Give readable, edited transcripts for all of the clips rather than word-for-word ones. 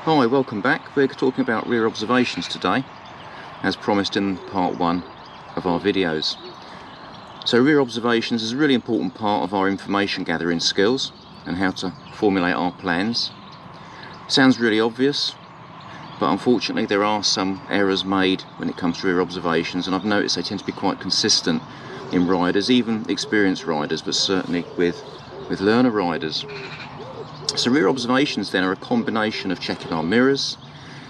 Hi, welcome back. We're talking about rear observations today, as promised in part 1 of our videos. So rear observations is a really important part of our information gathering skills and how to formulate our plans. Sounds really obvious, but unfortunately there are some errors made when it comes to rear observations, and I've noticed they tend to be quite consistent in riders, even experienced riders, but certainly with learner riders. So rear observations then are a combination of checking our mirrors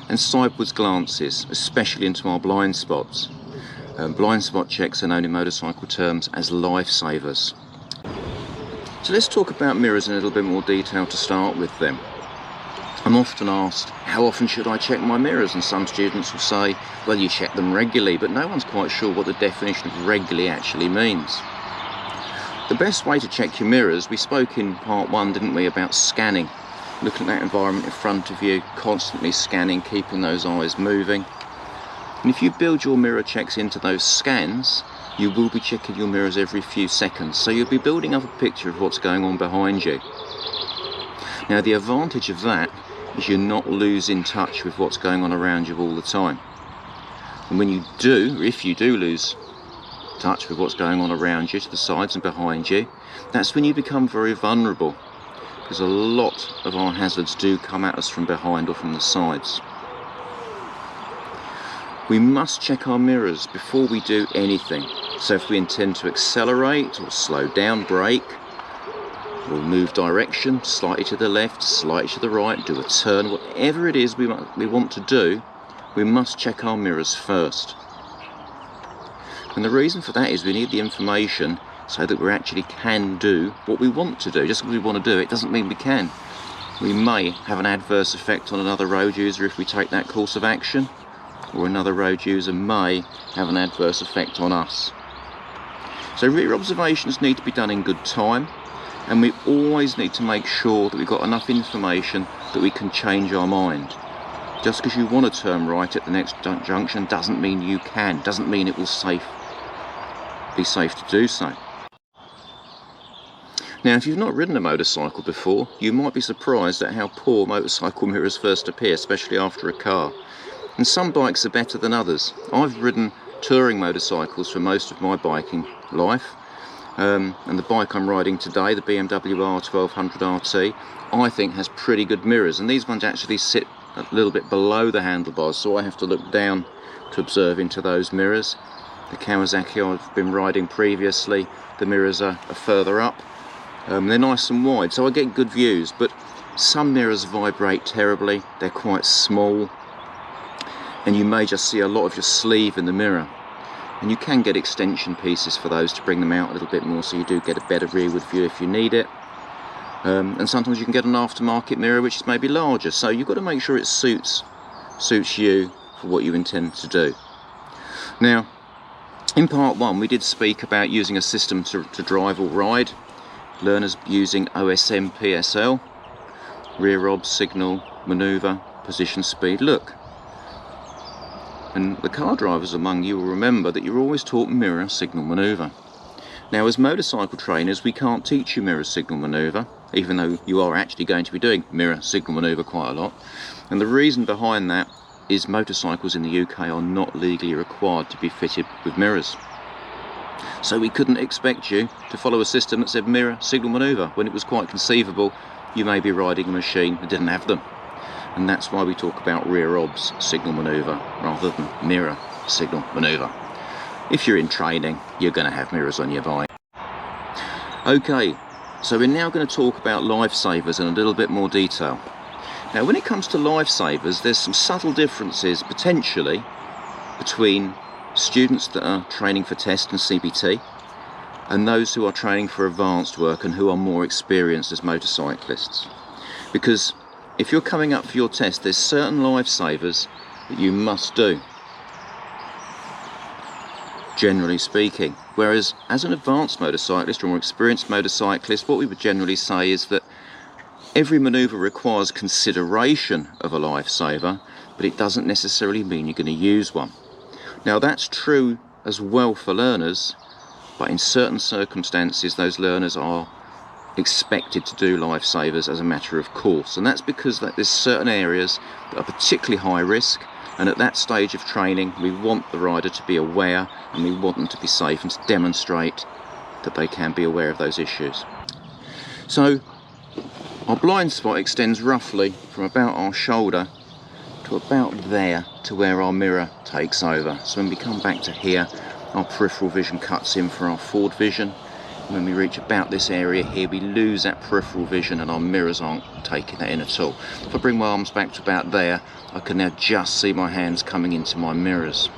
and sideways glances, especially into our blind spots. Blind spot checks are known in motorcycle terms as lifesavers. So let's talk about mirrors in a little bit more detail to start with then. I'm often asked, how often should I check my mirrors? And some students will say, well, you check them regularly, but no one's quite sure what the definition of regularly actually means. The best way to check your mirrors, we spoke in part 1, didn't we, about scanning, looking at that environment in front of you, constantly scanning, keeping those eyes moving. And if you build your mirror checks into those scans, you will be checking your mirrors every few seconds, so you'll be building up a picture of what's going on behind you. Now the advantage of that is you're not losing touch with what's going on around you all the time. And when you do, or if you do lose touch with what's going on around you, to the sides and behind you, that's when you become very vulnerable, because a lot of our hazards do come at us from behind or from the sides. We must check our mirrors before we do anything. So if we intend to accelerate or slow down, brake, or move direction slightly to the left, slightly to the right, do a turn, whatever it is we want to do, we must check our mirrors first. And the reason for that is we need the information so that we actually can do what we want to do. Just because we want to do it doesn't mean we can. We may have an adverse effect on another road user if we take that course of action, or another road user may have an adverse effect on us. So rear observations need to be done in good time, and we always need to make sure that we've got enough information that we can change our mind. Just because you want to turn right at the next junction doesn't mean you can, doesn't mean it will be safe to do so. Now, if you've not ridden a motorcycle before, you might be surprised at how poor motorcycle mirrors first appear, especially after a car. And some bikes are better than others. I've ridden touring motorcycles for most of my biking life, and the bike I'm riding today, the BMW R1200 RT, I think has pretty good mirrors, and these ones actually sit a little bit below the handlebars, so I have to look down to observe into those mirrors. The Kawasaki I've been riding previously, the mirrors are further up. They're nice and wide, so I get good views, but some mirrors vibrate terribly, they're quite small, and you may just see a lot of your sleeve in the mirror. And you can get extension pieces for those to bring them out a little bit more, so you do get a better rearward view if you need it. And sometimes you can get an aftermarket mirror which is maybe larger, so you've got to make sure it suits you for what you intend to do. Now, in part 1 we did speak about using a system to drive or ride. Learners using OSM PSL, rear ob, signal, manoeuvre, position, speed, look. And the car drivers among you will remember that you're always taught mirror, signal, manoeuvre. Now as motorcycle trainers we can't teach you mirror, signal, manoeuvre, even though you are actually going to be doing mirror, signal, manoeuvre quite a lot. And the reason behind that is motorcycles in the UK are not legally required to be fitted with mirrors. So we couldn't expect you to follow a system that said mirror, signal, manoeuvre, when it was quite conceivable you may be riding a machine that didn't have them. And that's why we talk about rear obs, signal, manoeuvre, rather than mirror, signal, manoeuvre. If you're in training, you're going to have mirrors on your bike. Okay, so we're now going to talk about lifesavers in a little bit more detail. Now when it comes to lifesavers, there's some subtle differences potentially between students that are training for test and CBT and those who are training for advanced work and who are more experienced as motorcyclists. Because if you're coming up for your test, there's certain lifesavers that you must do, generally speaking. Whereas as an advanced motorcyclist or more experienced motorcyclist, what we would generally say is that every manoeuvre requires consideration of a lifesaver, but it doesn't necessarily mean you're going to use one. Now that's true as well for learners, but in certain circumstances those learners are expected to do lifesavers as a matter of course, and that's because there's certain areas that are particularly high risk, and at that stage of training we want the rider to be aware and we want them to be safe and to demonstrate that they can be aware of those issues. So our blind spot extends roughly from about our shoulder to about there to where our mirror takes over. So when we come back to here, our peripheral vision cuts in for our forward vision. When we reach about this area here, we lose that peripheral vision and our mirrors aren't taking that in at all. If I bring my arms back to about there, I can now just see my hands coming into my mirrors.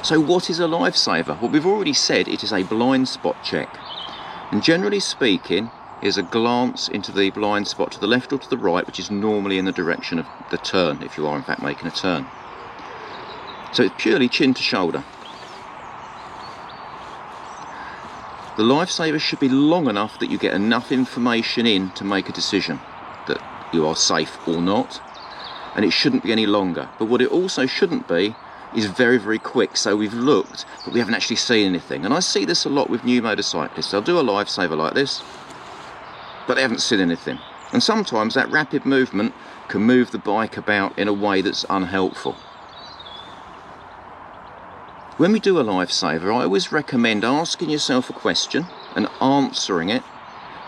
So what is a lifesaver? Well, we've already said it is a blind spot check. And generally speaking, is a glance into the blind spot to the left or to the right, which is normally in the direction of the turn, if you are in fact making a turn. So it's purely chin to shoulder. The lifesaver should be long enough that you get enough information in to make a decision that you are safe or not, and it shouldn't be any longer. But what it also shouldn't be is very, very quick. So we've looked, but we haven't actually seen anything. And I see this a lot with new motorcyclists. They'll do a lifesaver like this, but they haven't seen anything. And sometimes that rapid movement can move the bike about in a way that's unhelpful. When we do a lifesaver, I always recommend asking yourself a question and answering it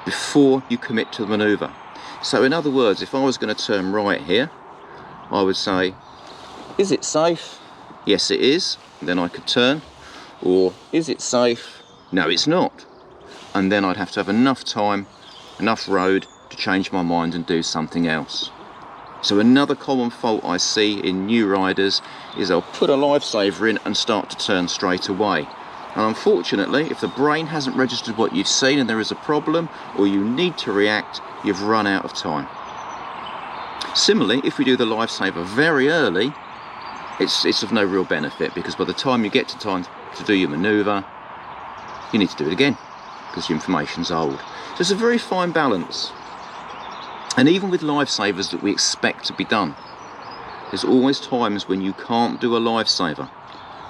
before you commit to the manoeuvre. So in other words, if I was going to turn right here, I would say, is it safe? Yes, it is. And then I could turn. Or, is it safe? No, it's not. And then I'd have to have enough time, enough road to change my mind and do something else. So another common fault I see in new riders is they'll put a lifesaver in and start to turn straight away. And unfortunately, if the brain hasn't registered what you've seen and there is a problem or you need to react, you've run out of time. Similarly, if we do the lifesaver very early, it's of no real benefit, because by the time you get to time to do your manoeuvre, you need to do it again because your information's old. So it's a very fine balance. And even with lifesavers that we expect to be done, there's always times when you can't do a lifesaver,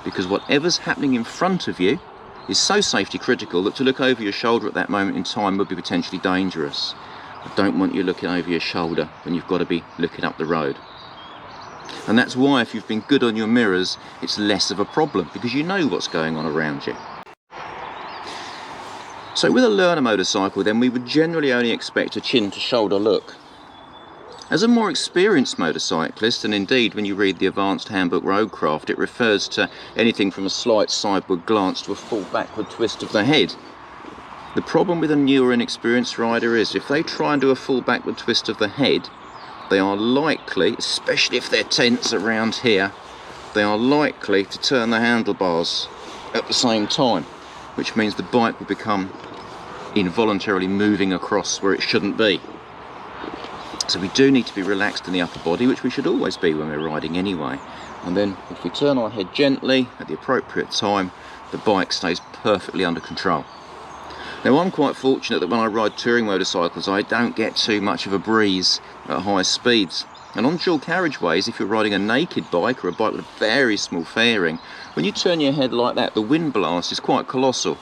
because whatever's happening in front of you is so safety critical that to look over your shoulder at that moment in time would be potentially dangerous. I don't want you looking over your shoulder when you've got to be looking up the road. And that's why if you've been good on your mirrors, it's less of a problem, because you know what's going on around you. So with a learner motorcycle then, we would generally only expect a chin to shoulder look. As a more experienced motorcyclist, and indeed when you read the Advanced Handbook Roadcraft, it refers to anything from a slight sideward glance to a full backward twist of the head. The problem with a newer inexperienced rider is if they try and do a full backward twist of the head, they are likely, especially if they're tense around here, they are likely to turn the handlebars at the same time, which means the bike will become involuntarily moving across where it shouldn't be. So we do need to be relaxed in the upper body, which we should always be when we're riding anyway. And then if we turn our head gently at the appropriate time, the bike stays perfectly under control. Now I'm quite fortunate that when I ride touring motorcycles I don't get too much of a breeze at high speeds. And on dual carriageways, if you're riding a naked bike or a bike with a very small fairing, when you turn your head like that, the wind blast is quite colossal.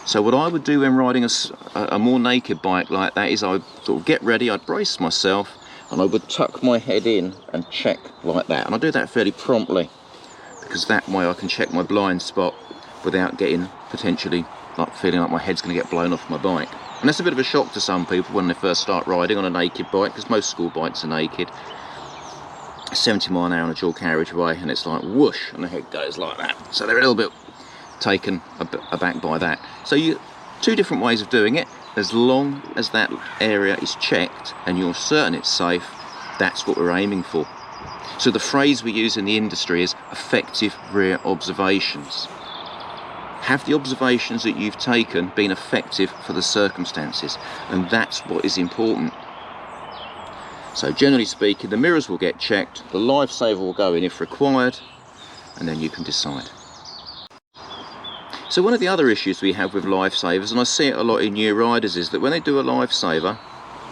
So what I would do when riding a more naked bike like that is I would sort of get ready, I'd brace myself, and I would tuck my head in and check like that. And I do that fairly promptly, because that way I can check my blind spot without getting potentially like feeling like my head's going to get blown off my bike. And that's a bit of a shock to some people when they first start riding on a naked bike, because most school bikes are naked. 70 mile an hour on a dual carriageway, and it's like whoosh, and the head goes like that. So they're a little bit taken aback by that. So two different ways of doing it. As long as that area is checked and you're certain it's safe, that's what we're aiming for. So the phrase we use in the industry is effective rear observations. Have the observations that you've taken been effective for the circumstances? And that's what is important. So generally speaking, the mirrors will get checked, the lifesaver will go in if required, and then you can decide. So one of the other issues we have with lifesavers, and I see it a lot in new riders, is that when they do a lifesaver,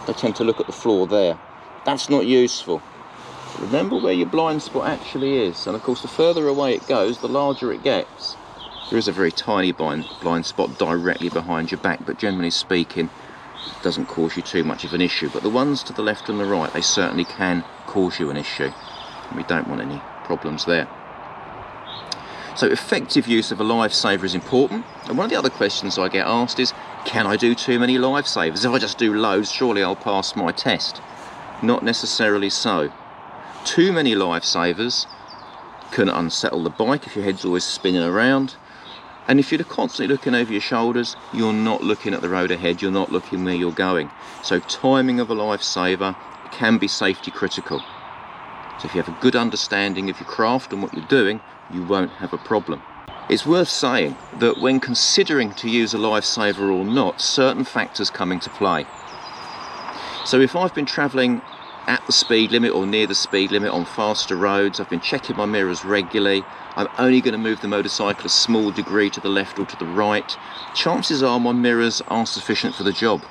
they tend to look at the floor there. That's not useful. Remember where your blind spot actually is, and of course the further away it goes, the larger it gets. There is a very tiny blind spot directly behind your back, but generally speaking, it doesn't cause you too much of an issue. But the ones to the left and the right, they certainly can cause you an issue. And we don't want any problems there. So effective use of a lifesaver is important. And one of the other questions I get asked is, can I do too many lifesavers? If I just do loads, surely I'll pass my test. Not necessarily so. Too many lifesavers can unsettle the bike if your head's always spinning around. And if you're constantly looking over your shoulders, you're not looking at the road ahead, you're not looking where you're going. So timing of a lifesaver can be safety critical. So if you have a good understanding of your craft and what you're doing, you won't have a problem. It's worth saying that when considering to use a lifesaver or not, certain factors come into play. So if I've been travelling at the speed limit or near the speed limit on faster roads, I've been checking my mirrors regularly, I'm only going to move the motorcycle a small degree to the left or to the right, chances are my mirrors are sufficient for the job.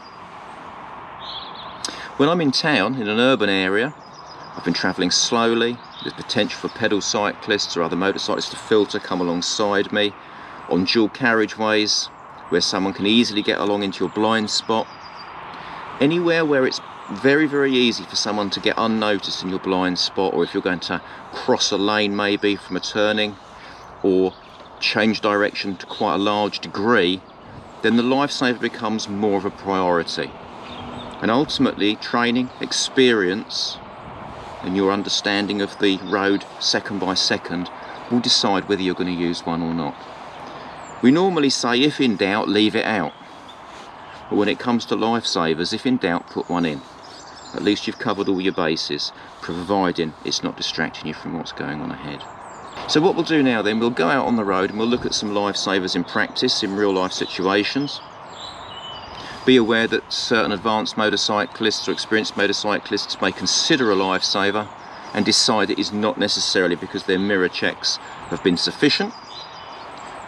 When I'm in town, in an urban area, I've been travelling slowly, there's potential for pedal cyclists or other motorcyclists to filter, come alongside me, on dual carriageways, where someone can easily get along into your blind spot. Anywhere where it's very, very easy for someone to get unnoticed in your blind spot, or if you're going to cross a lane maybe from a turning, or change direction to quite a large degree, then the lifesaver becomes more of a priority. And ultimately, training, experience, and your understanding of the road second by second will decide whether you're going to use one or not. We normally say, if in doubt, leave it out. But when it comes to lifesavers, if in doubt, put one in. At least you've covered all your bases, providing it's not distracting you from what's going on ahead. So what we'll do now then, we'll go out on the road and we'll look at some lifesavers in practice, in real life situations. Be aware that certain advanced motorcyclists or experienced motorcyclists may consider a lifesaver and decide it is not necessarily because their mirror checks have been sufficient,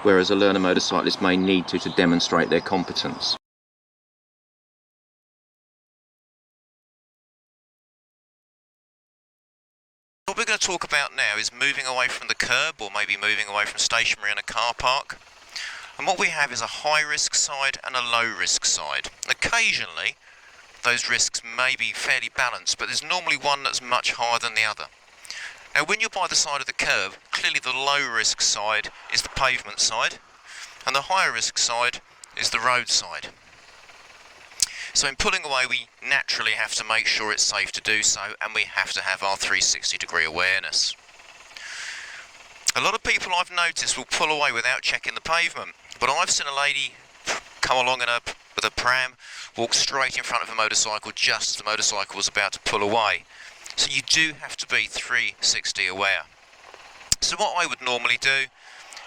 whereas a learner motorcyclist may need to demonstrate their competence. What we're going to talk about now is moving away from the curb, or maybe moving away from stationary in a car park. And what we have is a high risk side and a low risk side. Occasionally those risks may be fairly balanced, but there's normally one that's much higher than the other. Now when you're by the side of the curb, clearly the low risk side is the pavement side and the higher risk side is the road side. So in pulling away, we naturally have to make sure it's safe to do so, and we have to have our 360 degree awareness. A lot of people I've noticed will pull away without checking the pavement, but I've seen a lady come along with a pram, walk straight in front of a motorcycle just as the motorcycle was about to pull away. So you do have to be 360 aware. So what I would normally do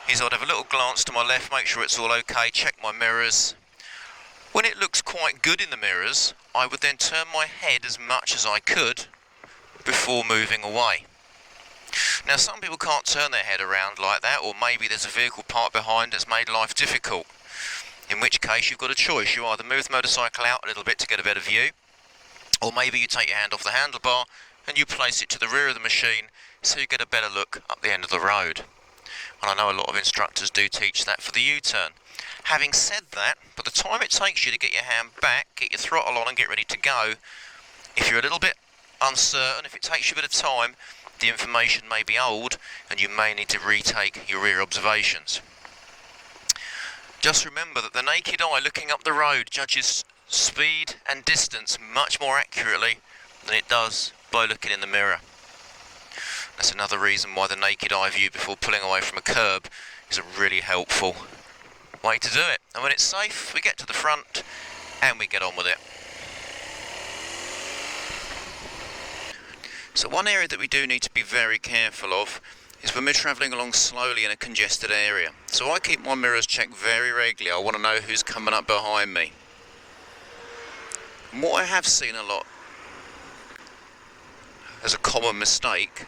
is I'd have a little glance to my left, make sure it's all okay, check my mirrors. When it looks quite good in the mirrors, I would then turn my head as much as I could before moving away. Now some people can't turn their head around like that, or maybe there's a vehicle parked behind that's made life difficult. In which case you've got a choice. You either move the motorcycle out a little bit to get a better view, or maybe you take your hand off the handlebar and you place it to the rear of the machine so you get a better look up the end of the road. And I know a lot of instructors do teach that for the U-turn. Having said that, by the time it takes you to get your hand back, get your throttle on and get ready to go, if you're a little bit uncertain, if it takes you a bit of time, the information may be old and you may need to retake your rear observations. Just remember that the naked eye looking up the road judges speed and distance much more accurately than it does by looking in the mirror. That's another reason why the naked eye view before pulling away from a curb is a really helpful way to do it. And when it's safe, we get to the front and we get on with it. So one area that we do need to be very careful of is when we're travelling along slowly in a congested area. So I keep my mirrors checked very regularly. I want to know who's coming up behind me. And what I have seen a lot as a common mistake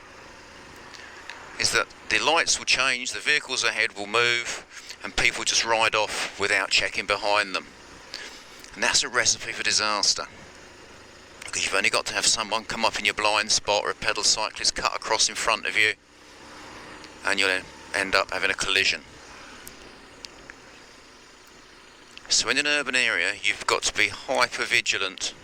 is that the lights will change, the vehicles ahead will move, and people just ride off without checking behind them. And that's a recipe for disaster, because you've only got to have someone come up in your blind spot or a pedal cyclist cut across in front of you and you'll end up having a collision. So in an urban area, you've got to be hyper vigilant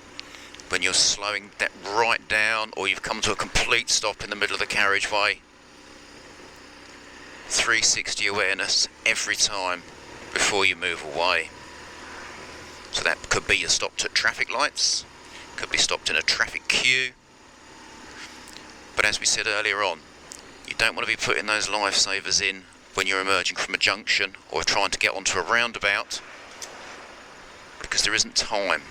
when you're slowing that right down, or you've come to a complete stop in the middle of the carriageway. 360 awareness every time before you move away. So that could be you're stopped at traffic lights, could be stopped in a traffic queue. But as we said earlier on, you don't want to be putting those lifesavers in when you're emerging from a junction or trying to get onto a roundabout, because there isn't time.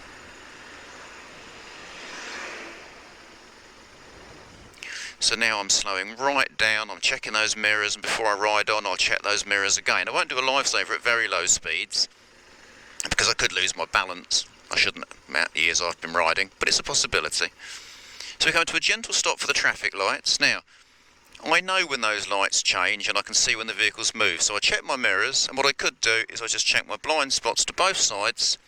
So now I'm slowing right down, I'm checking those mirrors, and before I ride on I'll check those mirrors again. I won't do a lifesaver at very low speeds because I could lose my balance. I shouldn't, amount the years I've been riding, but it's a possibility. So we come to a gentle stop for the traffic lights. Now, I know when those lights change and I can see when the vehicles move, so I check my mirrors, and what I could do is I just check my blind spots to both sides,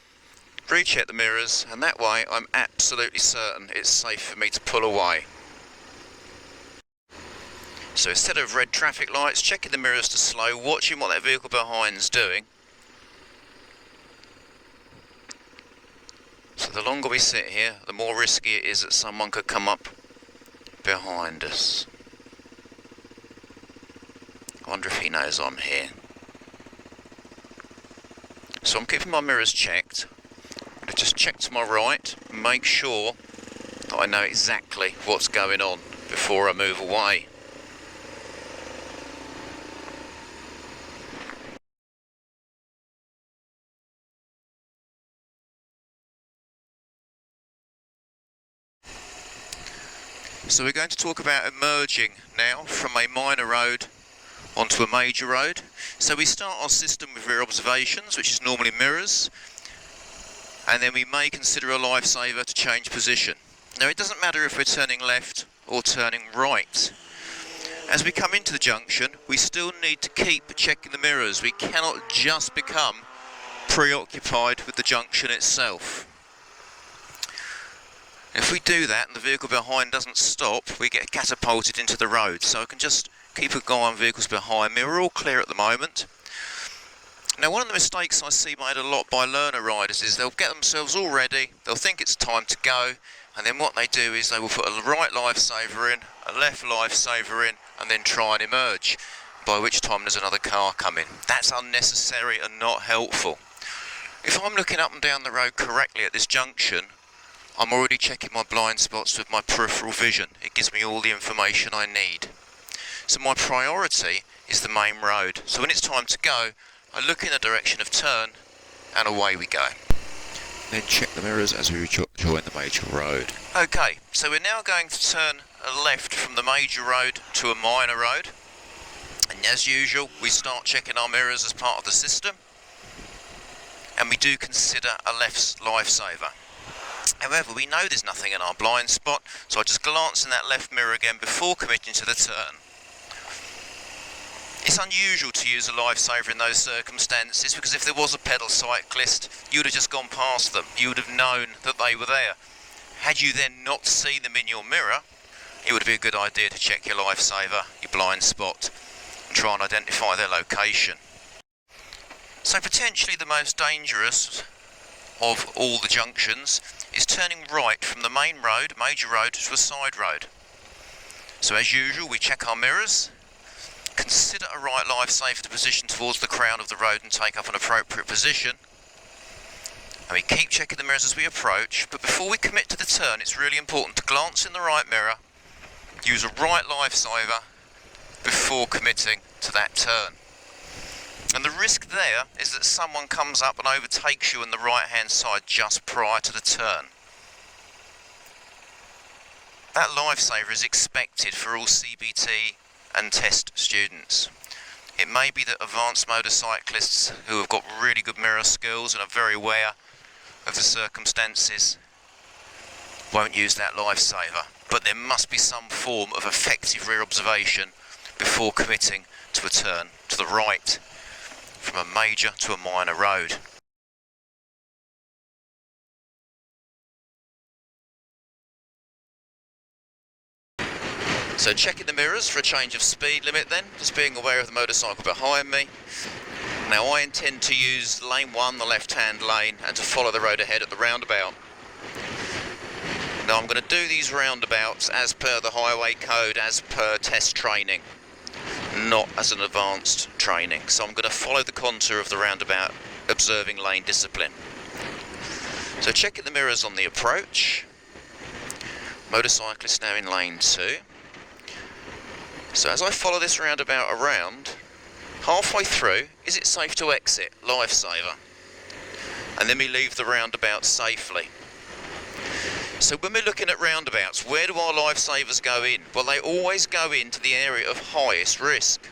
recheck the mirrors, and that way I'm absolutely certain it's safe for me to pull away. So instead of red traffic lights, checking the mirrors to slow, watching what that vehicle behind's doing. So the longer we sit here, the more risky it is that someone could come up behind us. I wonder if he knows I'm here. So I'm keeping my mirrors checked. I'm going to just check to my right and make sure that I know exactly what's going on before I move away. So we're going to talk about emerging now from a minor road onto a major road. So we start our system with rear observations, which is normally mirrors, and then we may consider a lifesaver to change position. Now it doesn't matter if we're turning left or turning right. As we come into the junction, we still need to keep checking the mirrors. We cannot just become preoccupied with the junction itself. If we do that and the vehicle behind doesn't stop, we get catapulted into the road. So I can just keep a guy on vehicles behind me. We're all clear at the moment. Now, one of the mistakes I see made a lot by learner riders is they'll get themselves all ready, they'll think it's time to go, and then what they do is they will put a right lifesaver in, a left lifesaver in, and then try and emerge, by which time there's another car coming. That's unnecessary and not helpful. If I'm looking up and down the road correctly at this junction, I'm already checking my blind spots with my peripheral vision. It gives me all the information I need. So my priority is the main road. So when it's time to go, I look in the direction of turn and away we go. Then check the mirrors as we join the major road. Okay, so we're now going to turn left from the major road to a minor road. And as usual, we start checking our mirrors as part of the system. And we do consider a left lifesaver. However, we know there's nothing in our blind spot, so I just glance in that left mirror again before committing to the turn. It's unusual to use a lifesaver in those circumstances, because if there was a pedal cyclist, you would have just gone past them. You would have known that they were there. Had you then not seen them in your mirror, it would be a good idea to check your lifesaver, your blind spot, and try and identify their location. So potentially the most dangerous of all the junctions is turning right from the main road, major road, to a side road. So as usual, we check our mirrors, consider a right lifesaver to position towards the crown of the road and take up an appropriate position. And we keep checking the mirrors as we approach, but before we commit to the turn, it's really important to glance in the right mirror, use a right lifesaver before committing to that turn. And the risk there is that someone comes up and overtakes you on the right hand side just prior to the turn. That lifesaver is expected for all CBT and test students. It may be that advanced motorcyclists who have got really good mirror skills and are very aware of the circumstances won't use that lifesaver, but there must be some form of effective rear observation before committing to a turn to the right from a major to a minor road. So checking the mirrors for a change of speed limit then, just being aware of the motorcycle behind me. Now I intend to use lane 1, the left-hand lane, and to follow the road ahead at the roundabout. Now I'm going to do these roundabouts as per the highway code, as per test training, not as an advanced training. So I'm going to follow the contour of the roundabout, observing lane discipline. So checking the mirrors on the approach. Motorcyclist now in lane 2. So as I follow this roundabout around, halfway through, is it safe to exit? Lifesaver. And then we leave the roundabout safely. So when we're looking at roundabouts, where do our lifesavers go in? Well, they always go into the area of highest risk.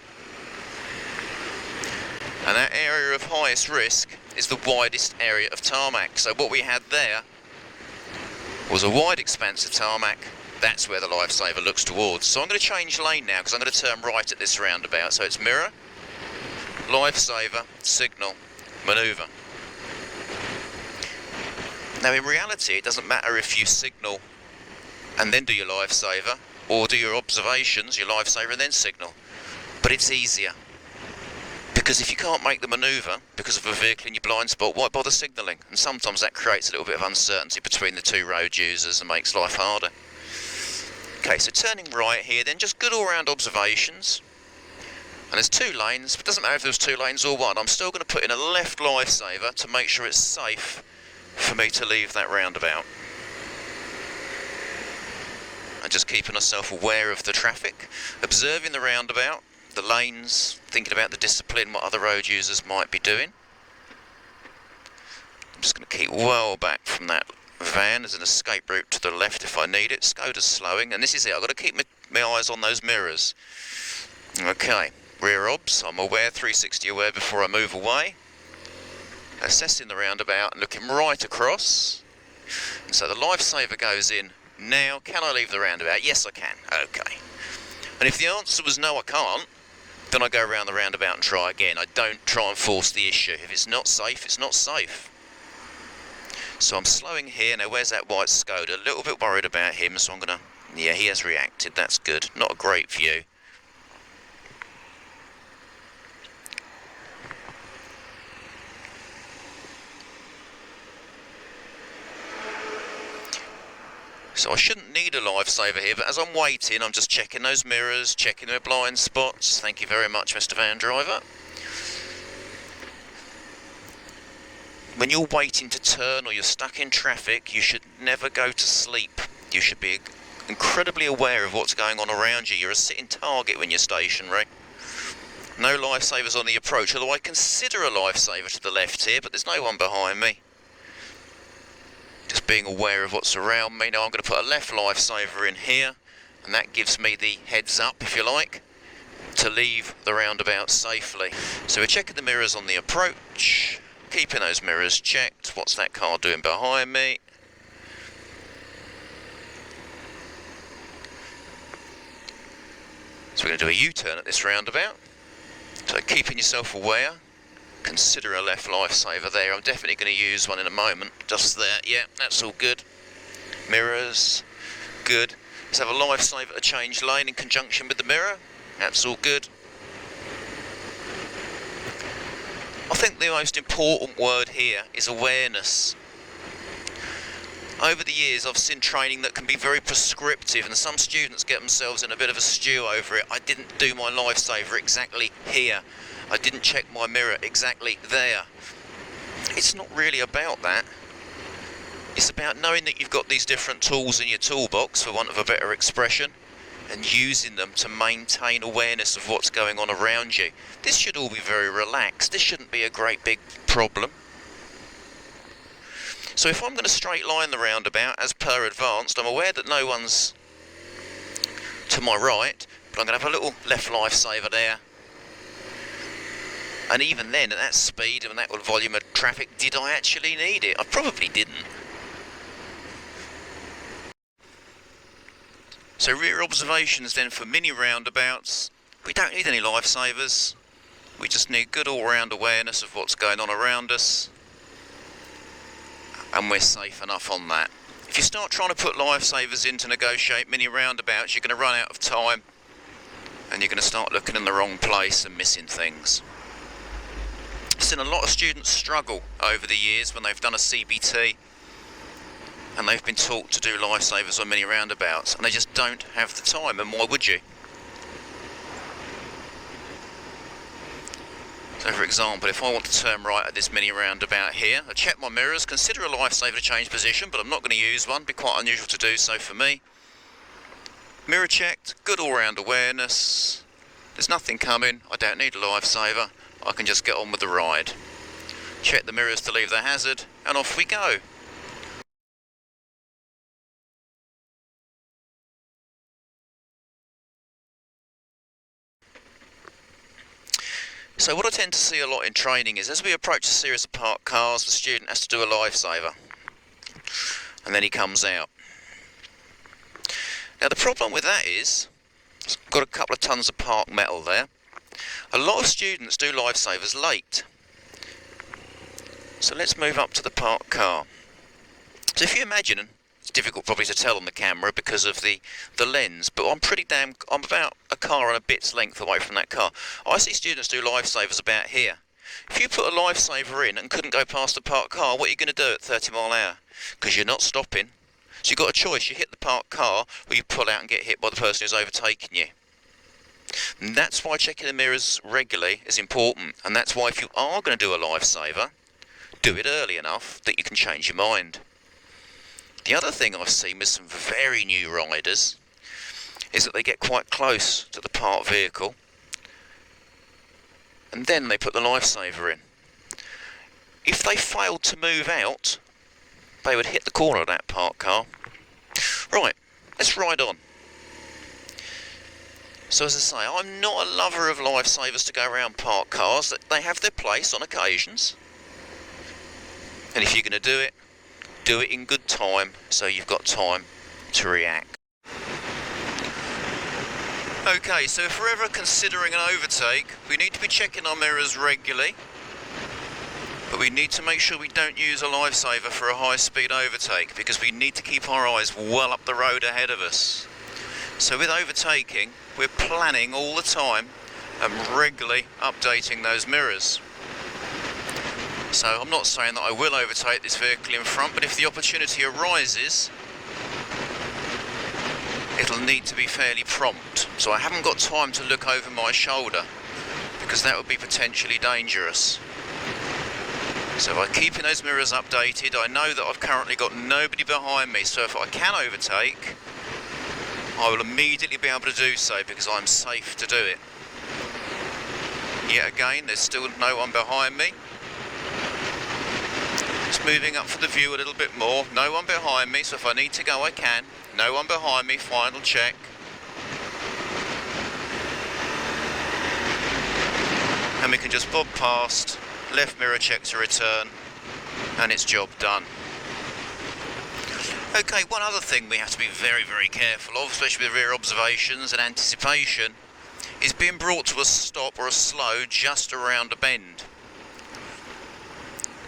And that area of highest risk is the widest area of tarmac. So what we had there was a wide expanse of tarmac. That's where the lifesaver looks towards. So I'm going to change lane now because I'm going to turn right at this roundabout. So it's mirror, lifesaver, signal, manoeuvre. Now in reality it doesn't matter if you signal and then do your lifesaver, or do your observations, your lifesaver and then signal. But it's easier. Because if you can't make the manoeuvre because of a vehicle in your blind spot, why bother signalling? And sometimes that creates a little bit of uncertainty between the two road users and makes life harder. Okay, so turning right here then, just good all round observations. And there's 2 lanes, but it doesn't matter if there's 2 lanes or 1, I'm still going to put in a left lifesaver to make sure it's safe for me to leave that roundabout. And just keeping myself aware of the traffic, observing the roundabout, the lanes, thinking about the discipline, what other road users might be doing. I'm just going to keep well back from that van. There's an escape route to the left if I need it. Skoda's slowing, and this is it. I've got to keep my eyes on those mirrors. Okay, rear obs, I'm aware, 360 aware before I move away. Assessing the roundabout and looking right across. And so the lifesaver goes in now. Can I leave the roundabout? Yes, I can. Okay. And if the answer was no, I can't, then I go around the roundabout and try again. I don't try and force the issue. If it's not safe, it's not safe. So I'm slowing here. Now, where's that white Skoda? A little bit worried about him, so I'm going to... Yeah, he has reacted. That's good. Not a great view. So I shouldn't need a lifesaver here, but as I'm waiting, I'm just checking those mirrors, checking their blind spots. Thank you very much, Mr. Van Driver. When you're waiting to turn or you're stuck in traffic, you should never go to sleep. You should be incredibly aware of what's going on around you. You're a sitting target when you're stationary. No lifesavers on the approach, although I consider a lifesaver to the left here, but there's no one behind me. Just being aware of what's around me. Now I'm going to put a left lifesaver in here, and that gives me the heads up, if you like, to leave the roundabout safely. So we're checking the mirrors on the approach, keeping those mirrors checked. What's that car doing behind me? So we're going to do a U-turn at this roundabout. So keeping yourself aware. Consider a left lifesaver there. I'm definitely going to use one in a moment. Just there. Yeah, that's all good. Mirrors. Good. Let's have a lifesaver to change lane in conjunction with the mirror. That's all good. I think the most important word here is awareness. Over the years I've seen training that can be very prescriptive, and some students get themselves in a bit of a stew over it. I didn't do my lifesaver exactly here. I didn't check my mirror exactly there. It's not really about that. It's about knowing that you've got these different tools in your toolbox, for want of a better expression, and using them to maintain awareness of what's going on around you. This should all be very relaxed. This shouldn't be a great big problem. So if I'm going to straight line the roundabout as per advanced, I'm aware that no one's to my right, but I'm going to have a little left lifesaver there. And even then, at that speed and that volume of traffic, did I actually need it? I probably didn't. So rear observations then for mini roundabouts. We don't need any lifesavers. We just need good all-round awareness of what's going on around us. And we're safe enough on that. If you start trying to put lifesavers in to negotiate mini roundabouts, you're going to run out of time. And you're going to start looking in the wrong place and missing things. I've seen a lot of students struggle over the years when they've done a CBT and they've been taught to do lifesavers on mini roundabouts, and they just don't have the time, and why would you? So for example, if I want to turn right at this mini roundabout here, I check my mirrors, consider a lifesaver to change position, but I'm not going to use one, be quite unusual to do so for me. Mirror checked, good all-round awareness, there's nothing coming, I don't need a lifesaver, I can just get on with the ride. Check the mirrors to leave the hazard, and off we go. So what I tend to see a lot in training is as we approach a series of parked cars, the student has to do a lifesaver, and then he comes out. Now the problem with that is, it's got a couple of tons of parked metal there. A lot of students do lifesavers late. So let's move up to the parked car. So if you imagine, it's difficult probably to tell on the camera because of the lens, but I'm about a car and a bit's length away from that car. I see students do lifesavers about here. If you put a lifesaver in and couldn't go past the parked car, what are you going to do at 30 mile an hour? Because you're not stopping. So you've got a choice, you hit the parked car or you pull out and get hit by the person who's overtaking you. And that's why checking the mirrors regularly is important, and that's why if you are going to do a lifesaver, do it early enough that you can change your mind. The other thing I've seen with some very new riders is that they get quite close to the parked vehicle and then they put the lifesaver in. If they failed to move out, they would hit the corner of that parked car. Right, let's ride on. So as I say, I'm not a lover of lifesavers to go around parked cars. They have their place on occasions. And if you're going to do it in good time, so you've got time to react. Okay, so if we're ever considering an overtake, we need to be checking our mirrors regularly, but we need to make sure we don't use a lifesaver for a high-speed overtake, because we need to keep our eyes well up the road ahead of us. So with overtaking, we're planning all the time and regularly updating those mirrors. So I'm not saying that I will overtake this vehicle in front, but if the opportunity arises, it'll need to be fairly prompt. So I haven't got time to look over my shoulder, because that would be potentially dangerous. So by keeping those mirrors updated, I know that I've currently got nobody behind me, so if I can overtake, I will immediately be able to do so because I'm safe to do it. Yet again, there's still no one behind me. Just moving up for the view a little bit more. No one behind me, so if I need to go I can. No one behind me, final check. And we can just bob past, left mirror check to return, and it's job done. Okay, one other thing we have to be very, very careful of, especially with rear observations and anticipation, is being brought to a stop or a slow just around a bend.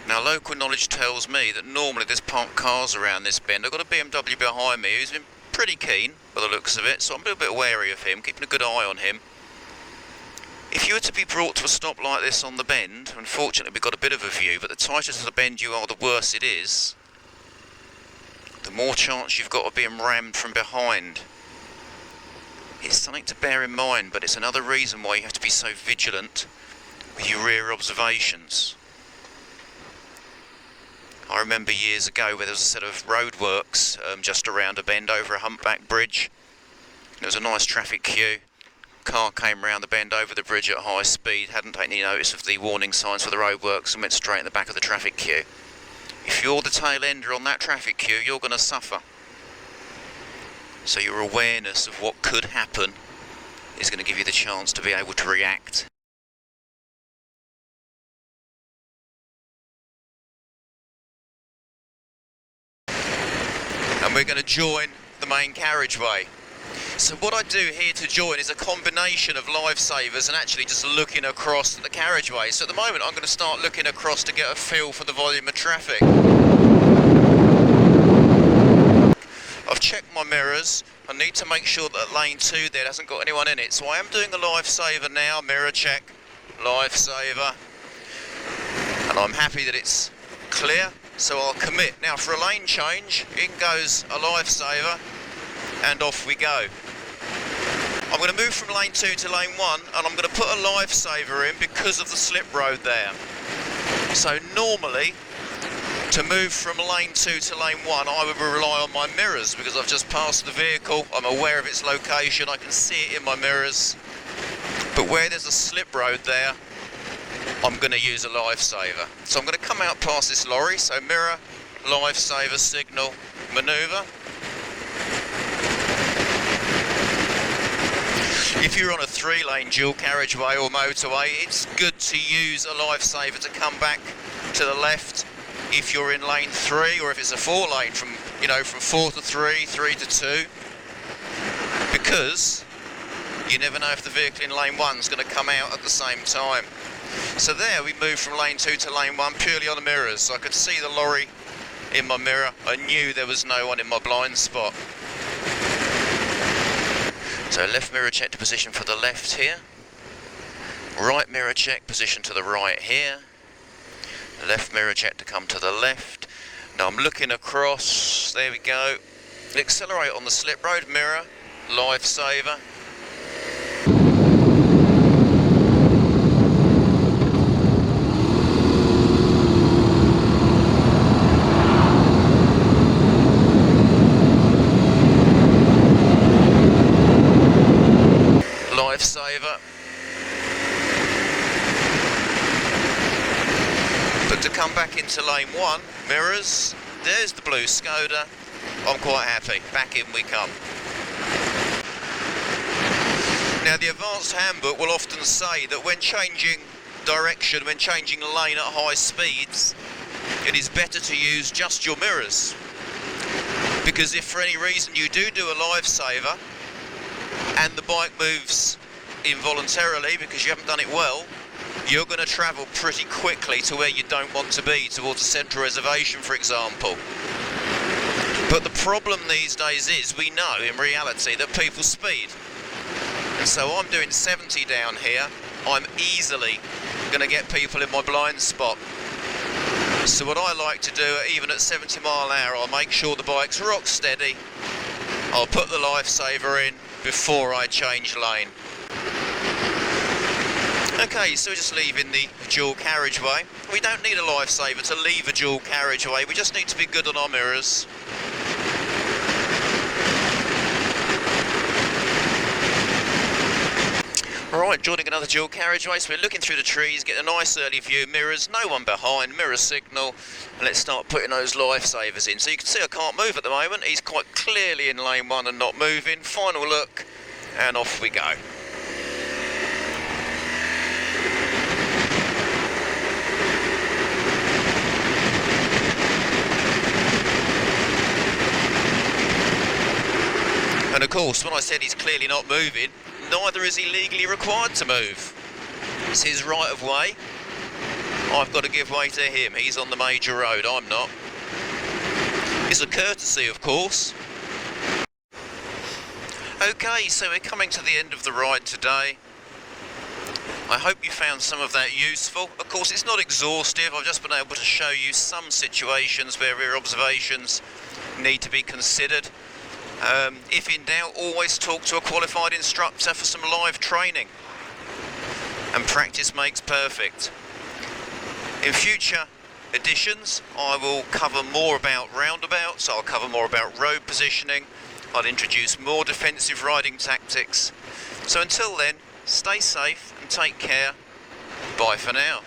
Now, local knowledge tells me that normally there's parked cars around this bend. I've got a BMW behind me who's been pretty keen by the looks of it, so I'm a little bit wary of him, keeping a good eye on him. If you were to be brought to a stop like this on the bend, unfortunately we've got a bit of a view, but the tighter to the bend you are, the worse it is. The more chance you've got of being rammed from behind. It's something to bear in mind, but it's another reason why you have to be so vigilant with your rear observations. I remember years ago where there was a set of roadworks just around a bend over a humpback bridge. There was a nice traffic queue. Car came round the bend over the bridge at high speed, hadn't taken any notice of the warning signs for the roadworks and went straight in the back of the traffic queue. If you're the tail ender on that traffic queue, you're going to suffer. So your awareness of what could happen is going to give you the chance to be able to react. And we're going to join the main carriageway. So what I do here to join is a combination of lifesavers and actually just looking across the carriageway. So at the moment I'm going to start looking across to get a feel for the volume of traffic. I've checked my mirrors. I need to make sure that lane 2 there hasn't got anyone in it. So I am doing a lifesaver now, mirror check, lifesaver. and I'm happy that it's clear, so I'll commit. Now for a lane change, in goes a lifesaver, and off we go. I'm going to move from lane 2 to lane 1, and I'm going to put a lifesaver in because of the slip road there. So normally, to move from lane 2 to lane 1, I would rely on my mirrors because I've just passed the vehicle, I'm aware of its location, I can see it in my mirrors. But where there's a slip road there, I'm going to use a lifesaver. So I'm going to come out past this lorry, so mirror, lifesaver, signal, manoeuvre. If you're on a 3-lane dual carriageway or motorway, it's good to use a lifesaver to come back to the left if you're in lane 3, or if it's a 4-lane from 4 to 3, 3 to 2, because you never know if the vehicle in lane 1 is going to come out at the same time. So there we moved from lane 2 to lane 1 purely on the mirrors. So I could see the lorry in my mirror. I knew there was no one in my blind spot. So left mirror check to position for the left here. Right mirror check, position to the right here. Left mirror check to come to the left. Now I'm looking across, there we go. Accelerate on the slip road, mirror, lifesaver. Lifesaver. But to come back into lane 1, mirrors, there's the blue Skoda. I'm quite happy. Back in we come. Now the advanced handbook will often say that when changing direction, when changing lane at high speeds, it is better to use just your mirrors. Because if for any reason you do a lifesaver and the bike moves involuntarily because you haven't done it well, you're going to travel pretty quickly to where you don't want to be, towards a central reservation for example. But the problem these days is, we know in reality that people speed. And so I'm doing 70 down here, I'm easily going to get people in my blind spot. So what I like to do, even at 70 mile an hour, I'll make sure the bike's rock steady, I'll put the lifesaver in before I change lane. Okay, so we're just leaving the dual carriageway. We don't need a lifesaver to leave a dual carriageway, we just need to be good on our mirrors. Alright, joining another dual carriageway, so we're looking through the trees, get a nice early view, mirrors, no one behind, mirror signal, and let's start putting those lifesavers in. So you can see I can't move at the moment, he's quite clearly in lane 1 and not moving. Final look, and off we go. And of course, when I said he's clearly not moving, neither is he legally required to move. It's his right of way. I've got to give way to him. He's on the major road, I'm not. It's a courtesy, of course. Okay, so we're coming to the end of the ride today. I hope you found some of that useful. Of course, it's not exhaustive. I've just been able to show you some situations where rear observations need to be considered. If in doubt, always talk to a qualified instructor for some live training. And practice makes perfect. In future editions, I will cover more about roundabouts, I'll cover more about road positioning, I'll introduce more defensive riding tactics. So until then, stay safe and take care. Bye for now.